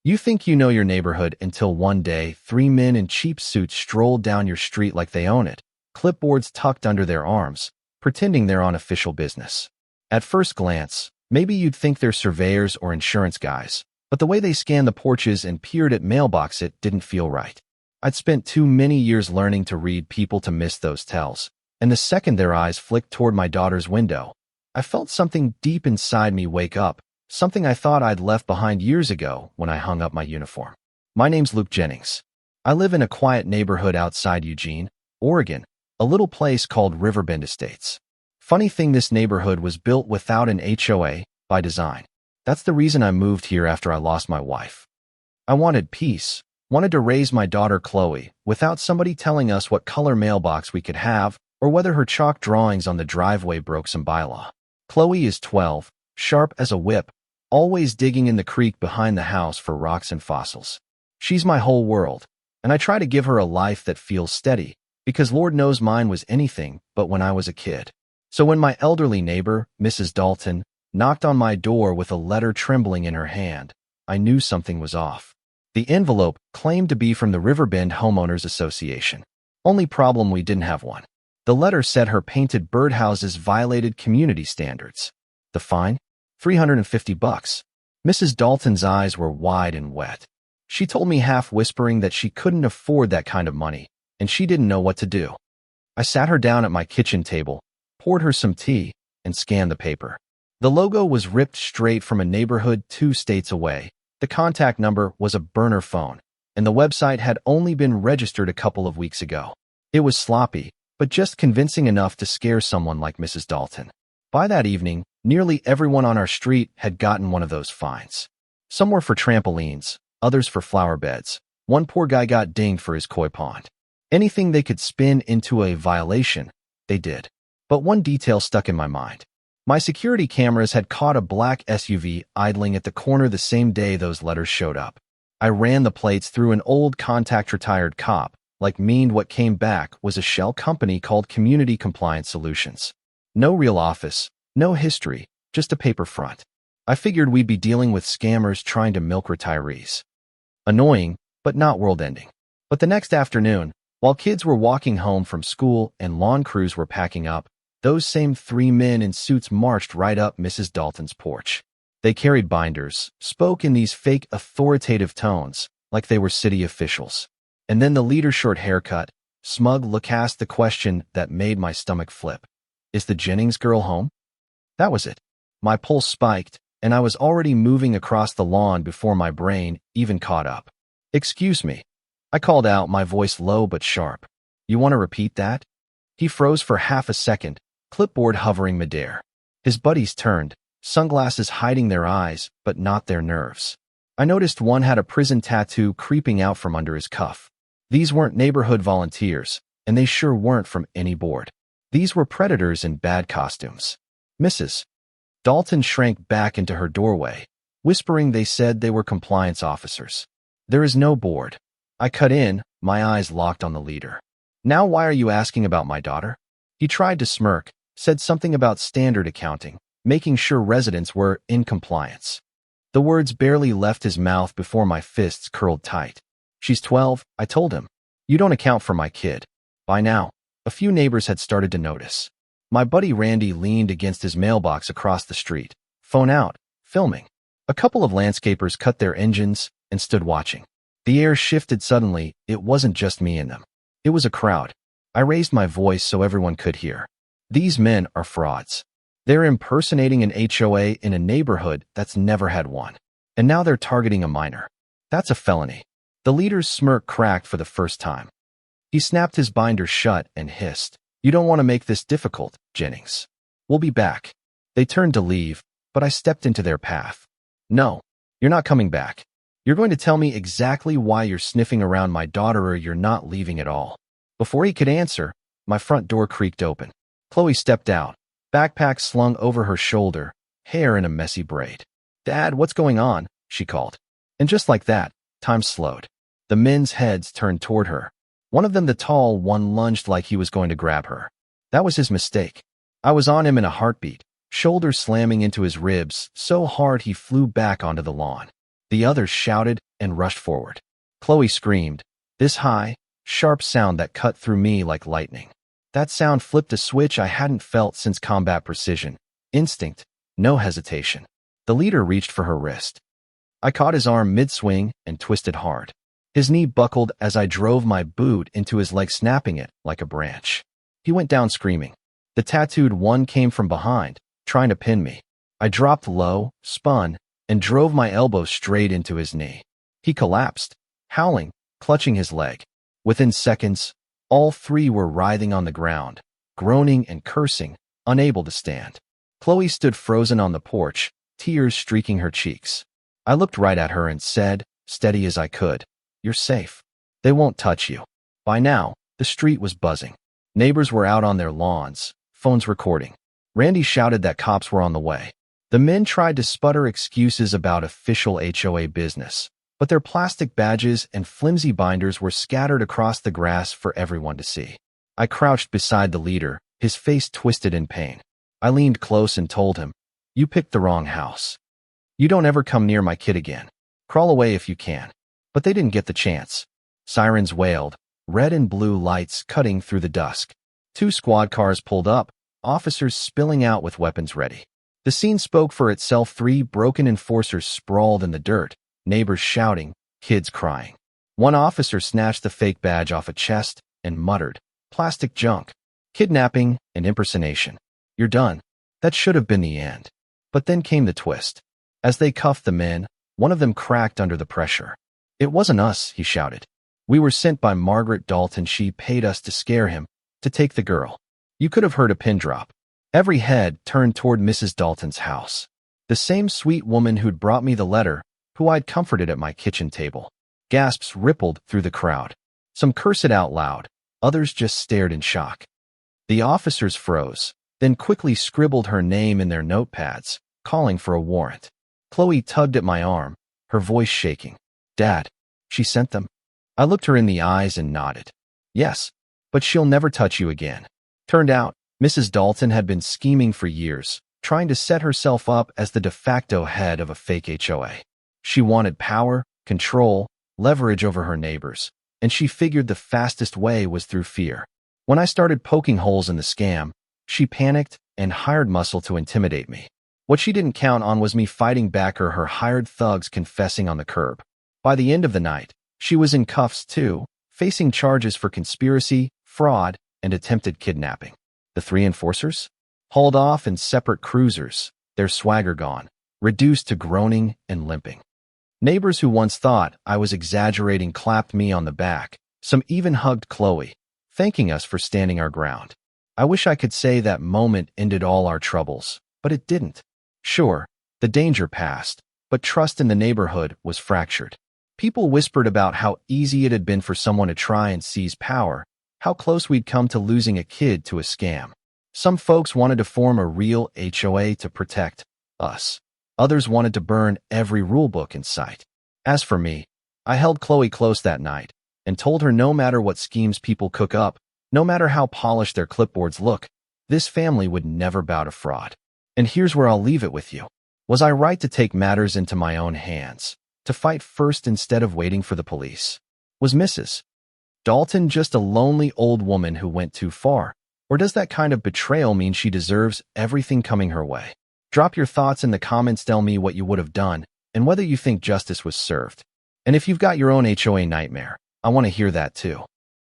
You think you know your neighborhood until one day, three men in cheap suits stroll down your street like they own it, clipboards tucked under their arms, pretending they're on official business. At first glance, maybe you'd think they're surveyors or insurance guys, but the way they scanned the porches and peered at mailboxes, it didn't feel right. I'd spent too many years learning to read people to miss those tells, and the second their eyes flicked toward my daughter's window, I felt something deep inside me wake up, something I thought I'd left behind years ago when I hung up my uniform. My name's Luke Jennings. I live in a quiet neighborhood outside Eugene, Oregon, a little place called Riverbend Estates. Funny thing, this neighborhood was built without an HOA by design. That's the reason I moved here after I lost my wife. I wanted peace, wanted to raise my daughter Chloe without somebody telling us what color mailbox we could have or whether her chalk drawings on the driveway broke some bylaw. Chloe is 12, sharp as a whip, always digging in the creek behind the house for rocks and fossils. She's my whole world, and I try to give her a life that feels steady, because Lord knows mine was anything but when I was a kid. So when my elderly neighbor, Mrs. Dalton, knocked on my door with a letter trembling in her hand, I knew something was off. The envelope claimed to be from the Riverbend Homeowners Association. Only problem, we didn't have one. The letter said her painted birdhouses violated community standards. The fine? $350. Mrs. Dalton's eyes were wide and wet. She told me, half whispering, that she couldn't afford that kind of money, and she didn't know what to do. I sat her down at my kitchen table, poured her some tea, and scanned the paper. The logo was ripped straight from a neighborhood 2 states away. The contact number was a burner phone, and the website had only been registered a couple of weeks ago. It was sloppy, but just convincing enough to scare someone like Mrs. Dalton. By that evening, nearly everyone on our street had gotten one of those fines. Some were for trampolines, others for flower beds. One poor guy got dinged for his koi pond. Anything they could spin into a violation, they did. But one detail stuck in my mind. My security cameras had caught a black SUV idling at the corner the same day those letters showed up. I ran the plates through an old contact-retired cop, meaned what came back was a shell company called Community Compliance Solutions. No real office, no history, just a paper front. I figured we'd be dealing with scammers trying to milk retirees. Annoying, but not world-ending. But the next afternoon, while kids were walking home from school and lawn crews were packing up, those same 3 men in suits marched right up Mrs. Dalton's porch. They carried binders, spoke in these fake authoritative tones, like they were city officials. And then the leader's short haircut, smug look asked the question that made my stomach flip. Is the Jennings girl home? That was it. My pulse spiked, and I was already moving across the lawn before my brain even caught up. Excuse me. I called out, my voice low but sharp. You want to repeat that? He froze for half a second, clipboard hovering midair. His buddies turned, sunglasses hiding their eyes, but not their nerves. I noticed one had a prison tattoo creeping out from under his cuff. These weren't neighborhood volunteers, and they sure weren't from any board. These were predators in bad costumes. Mrs. Dalton shrank back into her doorway, whispering they said they were compliance officers. There is no board. I cut in, my eyes locked on the leader. Now why are you asking about my daughter? He tried to smirk, said something about standard accounting, making sure residents were in compliance. The words barely left his mouth before my fists curled tight. She's 12, I told him. You don't account for my kid. By now, a few neighbors had started to notice. My buddy Randy leaned against his mailbox across the street, phone out, filming. A couple of landscapers cut their engines and stood watching. The air shifted suddenly. It wasn't just me in them. It was a crowd. I raised my voice so everyone could hear. These men are frauds. They're impersonating an HOA in a neighborhood that's never had one. And now they're targeting a minor. That's a felony. The leader's smirk cracked for the first time. He snapped his binder shut and hissed, "You don't want to make this difficult, Jennings. We'll be back." They turned to leave, but I stepped into their path. "No, you're not coming back. You're going to tell me exactly why you're sniffing around my daughter, or you're not leaving at all." Before he could answer, my front door creaked open. Chloe stepped out, backpack slung over her shoulder, hair in a messy braid. "Dad, what's going on?" she called. And just like that, time slowed. The men's heads turned toward her. One of them, the tall one, lunged like he was going to grab her. That was his mistake. I was on him in a heartbeat, shoulders slamming into his ribs so hard he flew back onto the lawn. The others shouted and rushed forward. Chloe screamed, this high, sharp sound that cut through me like lightning. That sound flipped a switch I hadn't felt since combat precision. Instinct, no hesitation. The leader reached for her wrist. I caught his arm mid-swing and twisted hard. His knee buckled as I drove my boot into his leg, snapping it like a branch. He went down screaming. The tattooed one came from behind, trying to pin me. I dropped low, spun, and drove my elbow straight into his knee. He collapsed, howling, clutching his leg. Within seconds, all three were writhing on the ground, groaning and cursing, unable to stand. Chloe stood frozen on the porch, tears streaking her cheeks. I looked right at her and said, steady as I could, you're safe. They won't touch you. By now, the street was buzzing. Neighbors were out on their lawns, phones recording. Randy shouted that cops were on the way. The men tried to sputter excuses about official HOA business, but their plastic badges and flimsy binders were scattered across the grass for everyone to see. I crouched beside the leader, his face twisted in pain. I leaned close and told him, you picked the wrong house. You don't ever come near my kid again. Crawl away if you can. But they didn't get the chance. Sirens wailed, red and blue lights cutting through the dusk. 2 squad cars pulled up, officers spilling out with weapons ready. The scene spoke for itself. 3 broken enforcers sprawled in the dirt, neighbors shouting, kids crying. One officer snatched the fake badge off a chest and muttered, plastic junk, kidnapping and impersonation. You're done. That should have been the end. But then came the twist. As they cuffed the men, one of them cracked under the pressure. It wasn't us, he shouted. We were sent by Margaret Dalton. She paid us to scare him, to take the girl. You could have heard a pin drop. Every head turned toward Mrs. Dalton's house. The same sweet woman who'd brought me the letter, who I'd comforted at my kitchen table. Gasps rippled through the crowd. Some cursed out loud, others just stared in shock. The officers froze, then quickly scribbled her name in their notepads, calling for a warrant. Chloe tugged at my arm, her voice shaking. Dad, she sent them. I looked her in the eyes and nodded. Yes, but she'll never touch you again. Turned out, Mrs. Dalton had been scheming for years, trying to set herself up as the de facto head of a fake HOA. She wanted power, control, leverage over her neighbors, and she figured the fastest way was through fear. When I started poking holes in the scam, she panicked and hired muscle to intimidate me. What she didn't count on was me fighting back or her hired thugs confessing on the curb. By the end of the night, she was in cuffs too, facing charges for conspiracy, fraud, and attempted kidnapping. The 3 enforcers? Hauled off in separate cruisers, their swagger gone, reduced to groaning and limping. Neighbors who once thought I was exaggerating clapped me on the back. Some even hugged Chloe, thanking us for standing our ground. I wish I could say that moment ended all our troubles, but it didn't. Sure, the danger passed, but trust in the neighborhood was fractured. People whispered about how easy it had been for someone to try and seize power, how close we'd come to losing a kid to a scam. Some folks wanted to form a real HOA to protect us. Others wanted to burn every rulebook in sight. As for me, I held Chloe close that night and told her no matter what schemes people cook up, no matter how polished their clipboards look, this family would never bow to fraud. And here's where I'll leave it with you. Was I right to take matters into my own hands, to fight first instead of waiting for the police? Was Mrs. Dalton just a lonely old woman who went too far? Or does that kind of betrayal mean she deserves everything coming her way? Drop your thoughts in the comments. Tell me what you would have done and whether you think justice was served. And if you've got your own HOA nightmare, I want to hear that too.